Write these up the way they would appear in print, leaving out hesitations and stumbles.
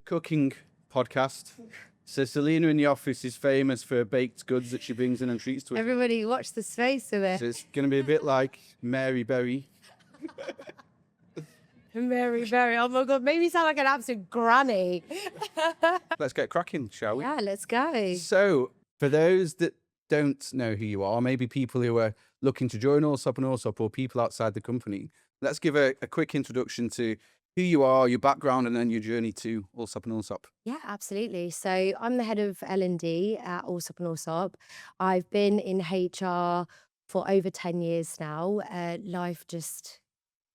cooking podcast. So Selina in the office is famous for baked goods that she brings in and treats to us. Everybody watch the space of it. So it's going to be a bit like Mary Berry. Mary Berry. Oh my God, made me sound like an absolute granny. Let's get cracking, shall we? Yeah, let's go. So for those that don't know who you are, maybe people who are looking to join Allsopp and Allsopp or people outside the company, let's give a quick introduction to who you are, your background, and then your journey to Allsopp and Allsopp. Yeah, absolutely. So I'm the head of L&D at Allsopp and Allsopp. I've been in HR for over 10 years now. Life just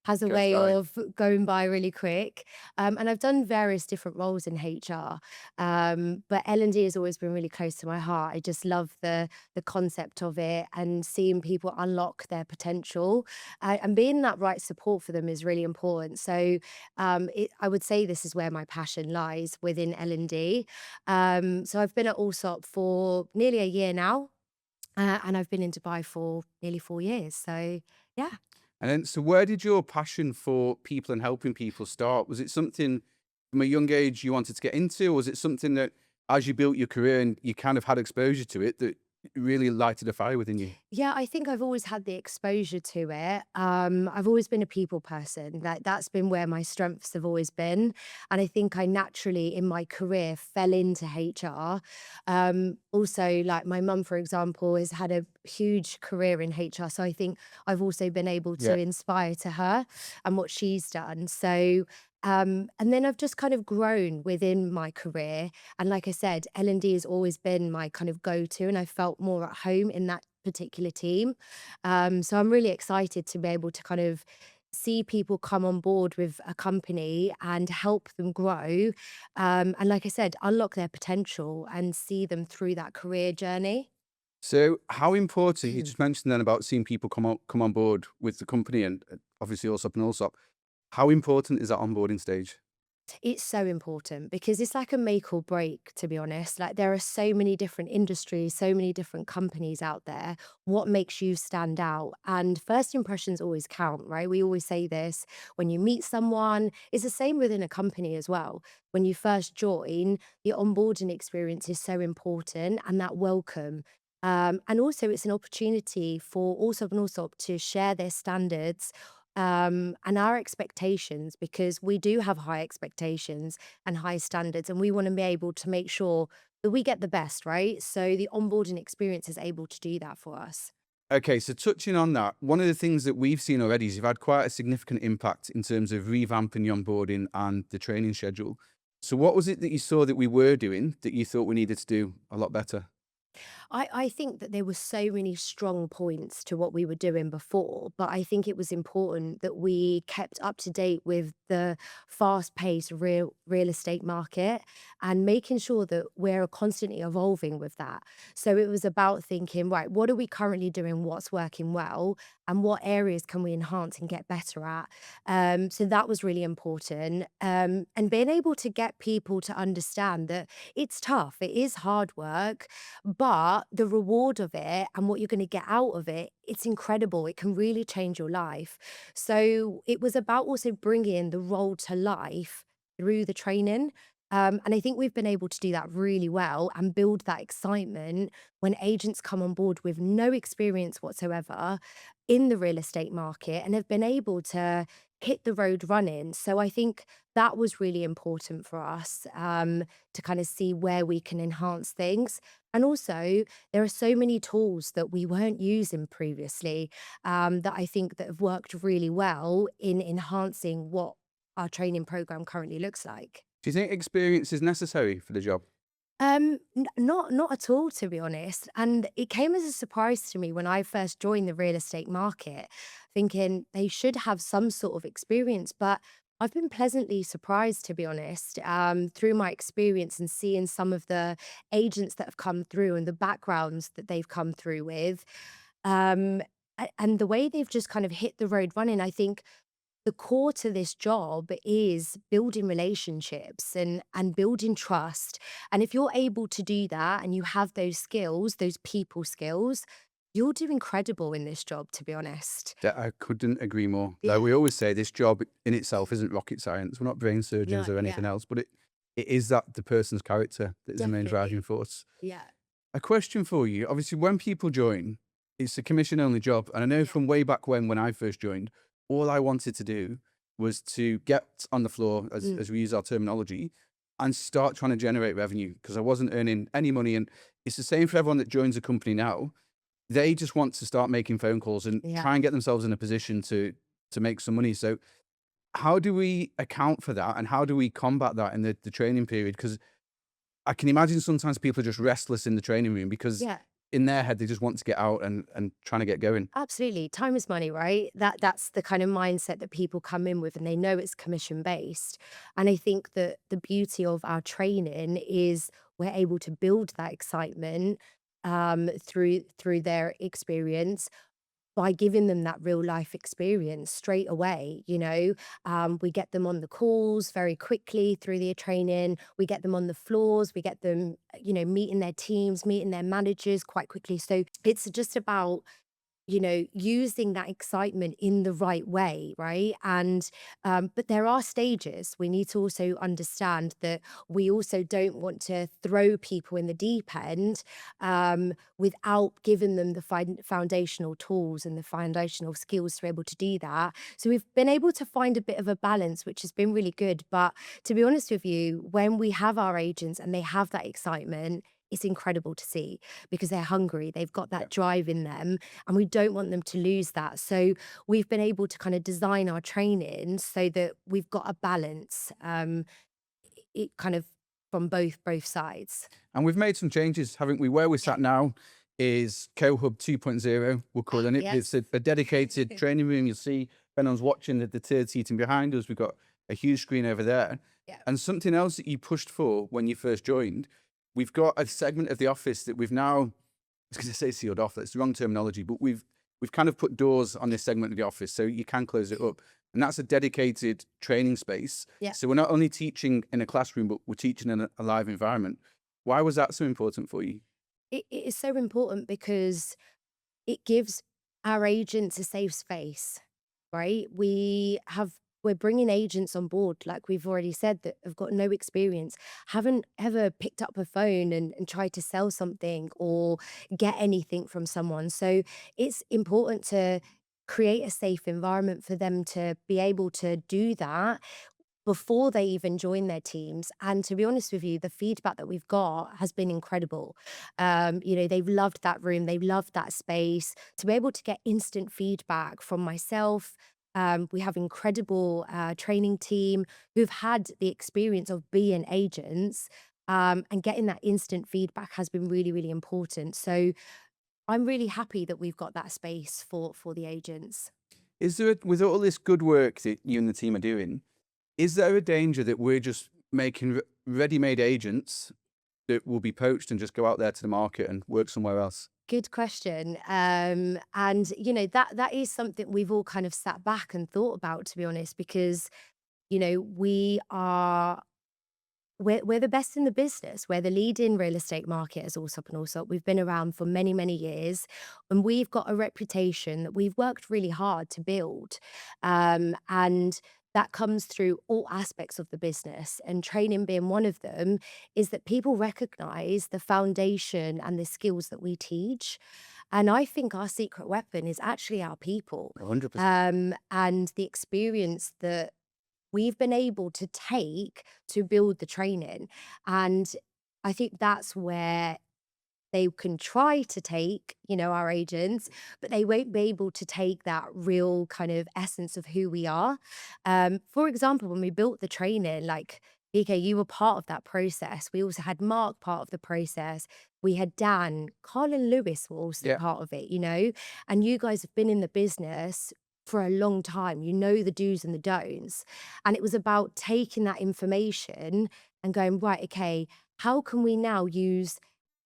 has a way of going by really quick. And I've done various different roles in HR. But L&D has always been really close to my heart. I just love the concept of it and seeing people unlock their potential. And being that right support for them is really important. So I would say this is where my passion lies within L&D. So I've been at Allsopp for nearly a year now. And I've been in Dubai for nearly 4 years. So yeah. And then, so where did your passion for people and helping people start? Was it something from a young age you wanted to get into, or was it something that as you built your career and you kind of had exposure to it that really lighted a fire within you? Yeah, I think I've always had the exposure to it. I've always been a people person. That's been where my strengths have always been. And I think I naturally, in my career, fell into HR. Also, like my mum, for example, has had a huge career in HR. So I think I've also been able to inspire to her and what she's done. So and then I've just kind of grown within my career. And like I said, L&D has always been my kind of go-to, and I felt more at home in that particular team. So I'm really excited to be able to kind of see people come on board with a company and help them grow. And like I said, unlock their potential and see them through that career journey. So how important, you just mentioned then about seeing people come on board with the company and obviously Allsopp and Allsopp. How important is that onboarding stage? It's so important because it's like a make or break, to be honest. Like there are so many different industries, so many different companies out there. What makes you stand out? And first impressions always count, right? We always say this when you meet someone. It's the same within a company as well. When you first join, the onboarding experience is so important, and that welcome. And also it's an opportunity for Allsopp and Allsopp to share their standards and our expectations, because we do have high expectations and high standards, and we want to be able to make sure that we get the best, right? So the onboarding experience is able to do that for us. Okay, so touching on that, one of the things that we've seen already is you've had quite a significant impact in terms of revamping the onboarding and the training schedule. So what was it that you saw that we were doing that you thought we needed to do a lot better? I think that there were so many strong points to what we were doing before, but I think it was important that we kept up to date with the fast-paced real estate market and making sure that we're constantly evolving with that. So it was about thinking, right, what are we currently doing, what's working well, and what areas can we enhance and get better at? So that was really important. And being able to get people to understand that it's tough, it is hard work, but the reward of it and what you're going to get out of it, it's incredible. It can really change your life. So it was about also bringing the role to life through the training. And I think we've been able to do that really well and build that excitement when agents come on board with no experience whatsoever in the real estate market and have been able to hit the road running. So I think that was really important for us to kind of see where we can enhance things. And also, there are so many tools that we weren't using previously that I think that have worked really well in enhancing what our training program currently looks like. Do you think experience is necessary for the job? Not at all, to be honest. And it came as a surprise to me when I first joined the real estate market, thinking they should have some sort of experience. But I've been pleasantly surprised, to be honest, through my experience and seeing some of the agents that have come through and the backgrounds that they've come through with. And the way they've just kind of hit the road running, I think the core to this job is building relationships and building trust. And if you're able to do that and you have those skills, those people skills, you'll do incredible in this job, to be honest. That I couldn't agree more. Yeah. Like we always say, this job in itself isn't rocket science. We're not brain surgeons No, or anything else, but it is that the person's character that is the main driving Definitely. force. Yeah. A question for you. Obviously, when people join, it's a commission only job. And I know Yeah. from way back when I first joined, all I wanted to do was to get on the floor, Mm. as we use our terminology, and start trying to generate revenue because I wasn't earning any money. And it's the same for everyone that joins a company now. They just want to start making phone calls and Yeah. try and get themselves in a position to make some money. So how do we account for that and how do we combat that in the training period? Because I can imagine sometimes people are just restless in the training room because Yeah. in their head they just want to get out and trying to get going. Absolutely. Time is money, right? That's the kind of mindset that people come in with and they know it's commission based. And I think that the beauty of our training is we're able to build that excitement through their experience by giving them that real life experience straight away. We get them on the calls very quickly through the training. We get them on the floors. We get them, meeting their teams, meeting their managers quite quickly. So it's just about using that excitement in the right way, right? And but there are stages. We need to also understand that we also don't want to throw people in the deep end without giving them the foundational tools and the foundational skills to be able to do that. So we've been able to find a bit of a balance, which has been really good. But to be honest with you, when we have our agents and they have that excitement, it's incredible to see because they're hungry. They've got Yeah. that drive in them and we don't want them to lose that. So we've been able to kind of design our training so that we've got a balance, it kind of from both sides. And we've made some changes, haven't we? Where we're Yeah. sat now is Co-Hub 2.0, we're calling it. It's Yes. a dedicated training room. You'll see if anyone's watching the third seating behind us. We've got a huge screen over there. Yeah. And something else that you pushed for when you first joined, we've got a segment of the office that we've now, I was going to say sealed off. That's the wrong terminology, but we've kind of put doors on this segment of the office so you can close it up. And that's a dedicated training space. Yeah. So we're not only teaching in a classroom, but we're teaching in a live environment. Why was that so important for you? It is so important because it gives our agents a safe space, right? We're bringing agents on board, like we've already said, that have got no experience, haven't ever picked up a phone and tried to sell something or get anything from someone. So it's important to create a safe environment for them to be able to do that before they even join their teams. And to be honest with you, the feedback that we've got has been incredible. They've loved that room, they've loved that space. To be able to get instant feedback from myself, we have incredible training team who've had the experience of being agents. And getting that instant feedback has been really, really important. So I'm really happy that we've got that space for the agents. Is there, with all this good work that you and the team are doing, is there a danger that we're just making ready-made agents that will be poached and just go out there to the market and work somewhere else? Good question. And that is something we've all kind of sat back and thought about, to be honest, because we are we're the best in the business. We're the leading real estate market as Allsopp and Allsopp. We've been around for many, many years, and we've got a reputation that we've worked really hard to build. And that comes through all aspects of the business, and training being one of them, is that people recognize the foundation and the skills that we teach. And I think our secret weapon is actually our people, 100%. and the experience that we've been able to take to build the training. And I think that's where they can try to take, our agents, but they won't be able to take that real kind of essence of who we are. For example, when we built the training, like, BK, you were part of that process. We also had Mark part of the process. We had Dan, Carl and Lewis were also Yeah. part of it. And you guys have been in the business for a long time. You know the do's and the don'ts. And it was about taking that information and going, right, okay, how can we now use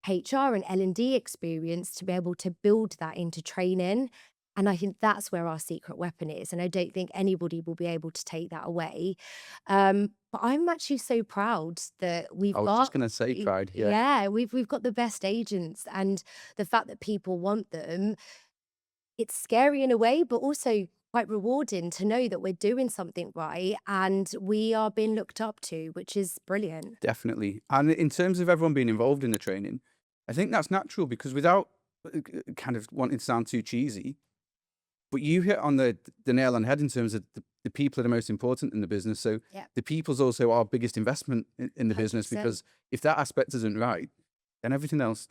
HR and L&D experience to be able to build that into training? And I think that's where our secret weapon is. And I don't think anybody will be able to take that away. But I'm actually so proud that I we've was just got, going to say pride. Yeah. yeah, we've got the best agents, and the fact that people want them, it's scary in a way, but also quite rewarding to know that we're doing something right and we are being looked up to, which is brilliant. Definitely. And in terms of everyone being involved in the training, I think that's natural because without kind of wanting to sound too cheesy, but you hit on the nail on the head in terms of the people are the most important in the business. So Yeah, the people's also our biggest investment in the business, 100%. because if that aspect isn't right, then everything else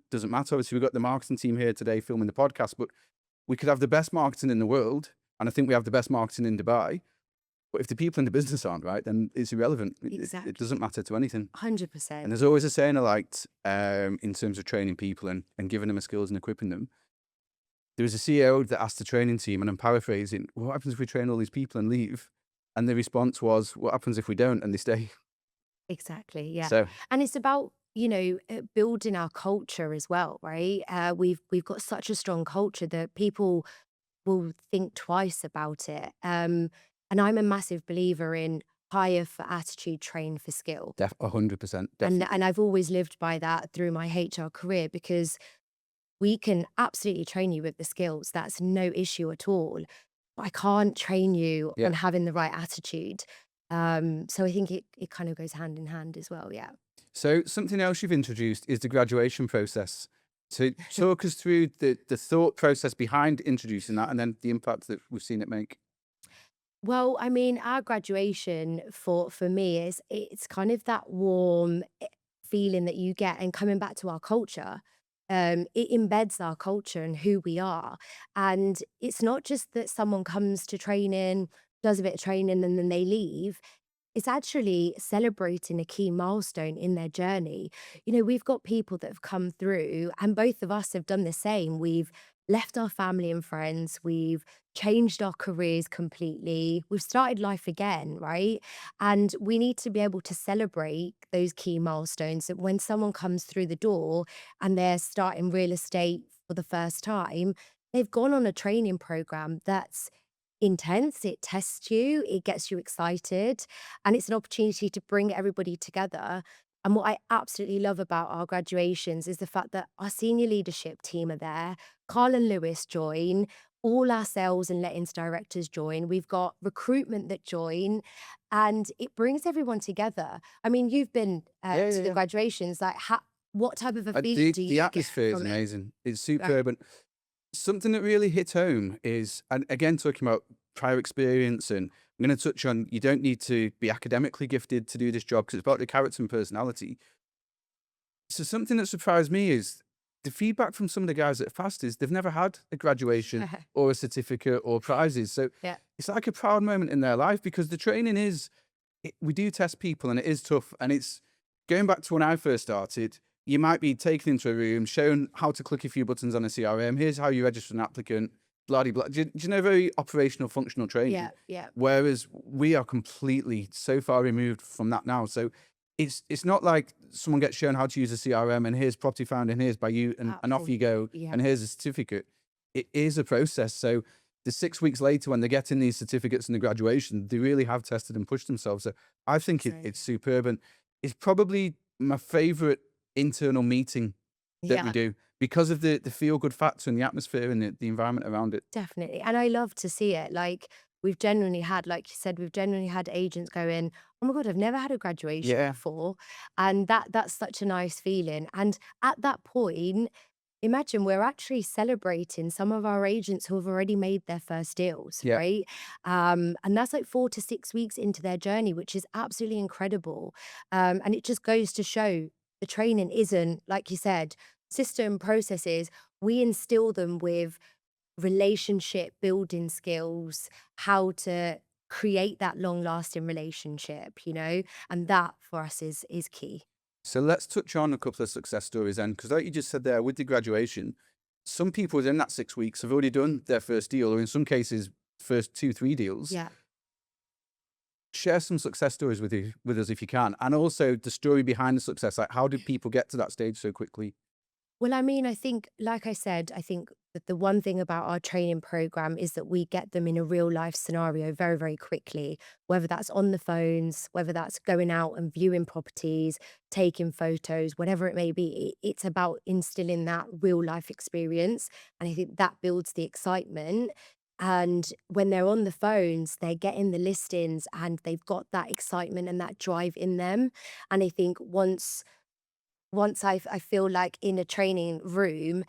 doesn't matter. Obviously, we've got the marketing team here today filming the podcast, but we could have the best marketing in the world. And I think we have the best marketing in Dubai. But if the people in the business aren't right, then it's irrelevant. It doesn't Exactly. matter to anything. And 100%. there's always a saying I liked in terms of training people and giving them the skills and equipping them. There was a CEO that asked the training team, and I'm paraphrasing, what happens if we train all these people and leave? And the response was, what happens if we don't and they stay? Exactly. Yeah. So, And it's about, building our culture as well, right? We've got such a strong culture that people will think twice about it. And I'm a massive believer in hire for attitude, train for skill. 100%, And definitely. I've always lived by that through my HR career because we can absolutely train you with the skills. That's no issue at all. But I can't train you Yeah. on having the right attitude. So I think it kind of goes hand in hand as well. Yeah. So something else you've introduced is the graduation process. So talk us through the thought process behind introducing that and then the impact that we've seen it make. Well, I mean, our graduation for me is it's kind of that warm feeling that you get, and coming back to our culture, it embeds our culture and who we are. And it's not just that someone comes to training, does a bit of training, and then they leave. It's actually celebrating a key milestone in their journey. We've got people that have come through, and both of us have done the same. We've left our family and friends, we've changed our careers completely, we've started life again, right? And we need to be able to celebrate those key milestones. That when someone comes through the door and they're starting real estate for the first time, they've gone on a training program that's intense, it tests you, it gets you excited, and it's an opportunity to bring everybody together. And what I absolutely love about our graduations is the fact that our senior leadership team are there. Carl and Lewis join, all our sales and lettings directors join. We've got recruitment that join, and it brings everyone together. I mean, you've been Yeah, yeah, to the yeah. graduations. Like, what type of a feeling do The you get atmosphere is from it? amazing. It's Right. superb. And something that really hit home is, and again, talking about prior experience, and I'm going to touch on, you don't need to be academically gifted to do this job because it's about the character and personality. So something that surprised me is the feedback from some of the guys that have passed is they've never had a graduation or a certificate or prizes. So Yeah. it's like a proud moment in their life because the training is, we do test people and it is tough. And it's going back to when I first started, you might be taken into a room, shown how to click a few buttons on a CRM. Here's how you register an applicant, blah, blah, blah. Do you know, very operational, functional training? Yeah. Yeah. Whereas we are completely so far removed from that now. So it's not like someone gets shown how to use a CRM and here's property found and here's by you and off you Absolutely. go Yeah. and here's a certificate. It is a process. So the 6 weeks later when they're getting these certificates and the graduation, they really have tested and pushed themselves. So I think So it's superb, and it's probably my favorite internal meeting that we yeah. do because of the feel good factor and the atmosphere and the environment around it. Definitely, and I love to see it, like, we've genuinely had like you said, we've genuinely had agents going, "Oh my god, I've never had a graduation Yeah. before," and that's such a nice feeling, and at that point, imagine we're actually celebrating some of our agents who have already made their first deals, Yeah. right? And that's like 4 to 6 weeks into their journey, which is absolutely incredible, and it just goes to show the training isn't, like you said, system processes, we instill them with relationship building skills, how to create that long lasting relationship, and that for us is key. So let's touch on a couple of success stories then, because like you just said there, with the graduation, some people within that 6 weeks have already done their first deal, or in some cases, first two, three deals. Yeah. Share some success stories with us if you can, and also the story behind the success. Like, how did people get to that stage so quickly? Well, I mean, I think, like I said, I think that the one thing about our training program is that we get them in a real life scenario very, very quickly, whether that's on the phones, whether that's going out and viewing properties, taking photos, whatever it may be. It's about instilling that real life experience. And I think that builds the excitement. And when they're on the phones, they're getting the listings and they've got that excitement and that drive in them. And I think once I feel like in a training room,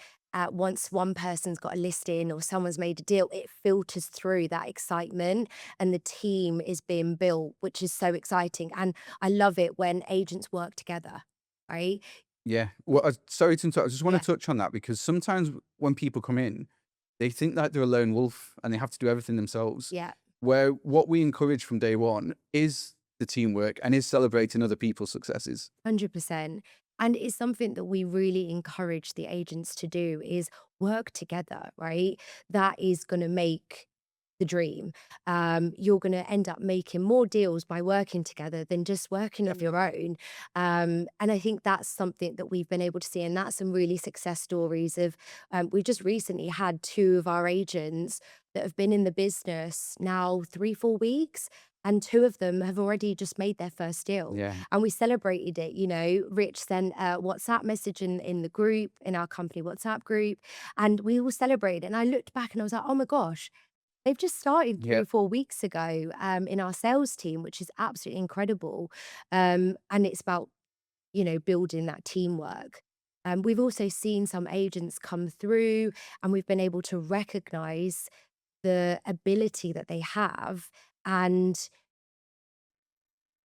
once one person's got a listing or someone's made a deal, it filters through that excitement and the team is being built, which is so exciting. And I love it when agents work together, right? Yeah. Well, sorry to interrupt. I just want Yeah, to touch on that because sometimes when people come in, they think that they're a lone wolf and they have to do everything themselves. yeah. Where what we encourage from day one is the teamwork and is celebrating other people's successes. 100%. And it's something that we really encourage the agents to do is work together, right? That is going to make the dream. You're going to end up making more deals by working together than just working on your own. And I think that's something that we've been able to see. And that's some really success stories of, we just recently had two of our agents that have been in the business now 3, 4 weeks. And two of them have already just made their first deal. Yeah. And we celebrated it. Rich sent a WhatsApp message in the group, in our company WhatsApp group, and we all celebrated. And I looked back and I was like, oh my gosh, they've just started three Yeah. or 4 weeks ago in our sales team, which is absolutely incredible. And it's about, building that teamwork. We've also seen some agents come through and we've been able to recognize the ability that they have and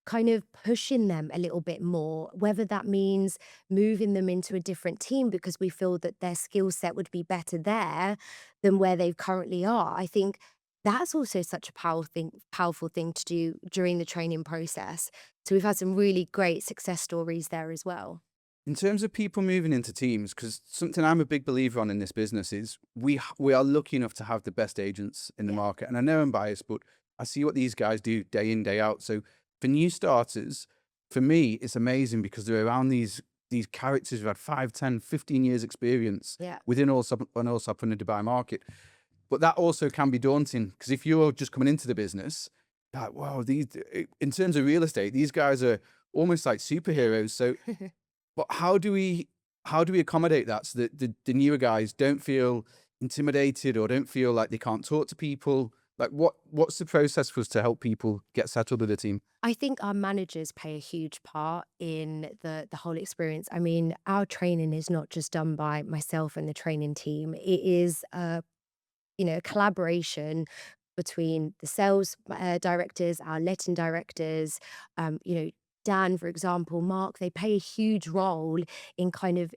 kind of pushing them a little bit more, whether that means moving them into a different team because we feel that their skill set would be better there than where they currently are. I think that's also such a powerful thing to do during the training process. So we've had some really great success stories there as well. In terms of people moving into teams, because something I'm a big believer on in this business is we are lucky enough to have the best agents in the Yeah. market. And I know I'm biased, but I see what these guys do day in, day out. So for new starters, for me, it's amazing because they're around these characters who've had 5, 10, 15 years experience Yeah. within Allsopp and the Dubai market. But that also can be daunting because if you're just coming into the business, like, wow, in terms of real estate, these guys are almost like superheroes. So but how do we accommodate that so that the newer guys don't feel intimidated or don't feel like they can't talk to people? Like what's the process for us to help people get settled with the team? I think our managers play a huge part in the whole experience. I mean, our training is not just done by myself and the training team. It is a collaboration between the sales directors, our letting directors, Dan, for example, Mark, they play a huge role in kind of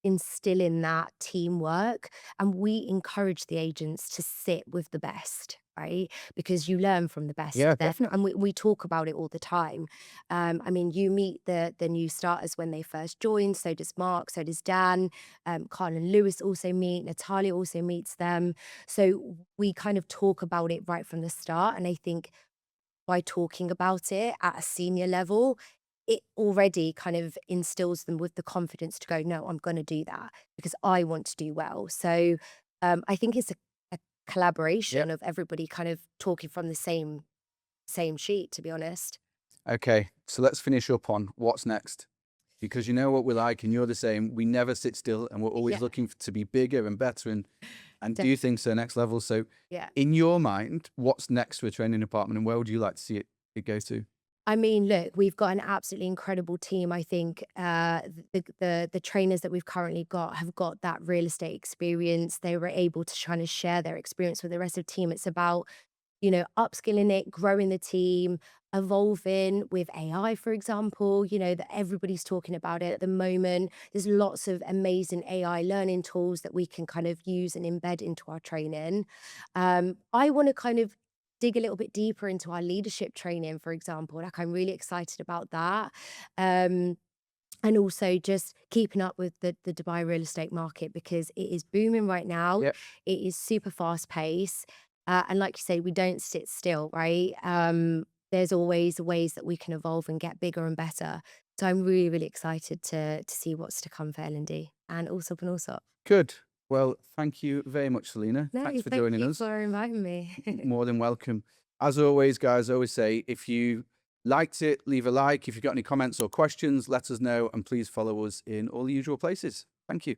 instilling that teamwork. And we encourage the agents to sit with the best, right? Because you learn from the best Yeah, there. definitely. And we talk about it all the time. I mean, you meet the new starters when they first join. So does Mark, so does Dan. Carl and Lewis also meet. Natalia also meets them. So we kind of talk about it right from the start. And I think by talking about it at a senior level, it already kind of instills them with the confidence to go, no, I'm going to do that because I want to do well. So I think it's a collaboration Yep. of everybody kind of talking from the same sheet, to be honest. Okay, so let's finish up on what's next. Because you know what we're like, and you're the same. We never sit still, and we're always Yeah. looking to be bigger and better and do things to the next level. So, Yeah. in your mind, what's next for a training department, and where would you like to see it go to? I mean, look, we've got an absolutely incredible team. I think the trainers that we've currently got have got that real estate experience. They were able to kind of share their experience with the rest of the team. It's about upskilling it, growing the team, evolving with AI, for example, that everybody's talking about it at the moment. There's lots of amazing AI learning tools that we can kind of use and embed into our training. I want to kind of dig a little bit deeper into our leadership training, for example. Like, I'm really excited about that. Um, and also just keeping up with the Dubai real estate market because it is booming right now. Yep. It is super fast paced. And like you say, we don't sit still, right? There's always ways that we can evolve and get bigger and better. So I'm really, really excited to see what's to come for L&D and Allsopp and Allsopp. Good. Well, thank you very much, Selina. No, Thanks for thank joining you us. for inviting me. More than welcome. As always, guys, I always say, if you liked it, leave a like. If you've got any comments or questions, let us know. And please follow us in all the usual places. Thank you.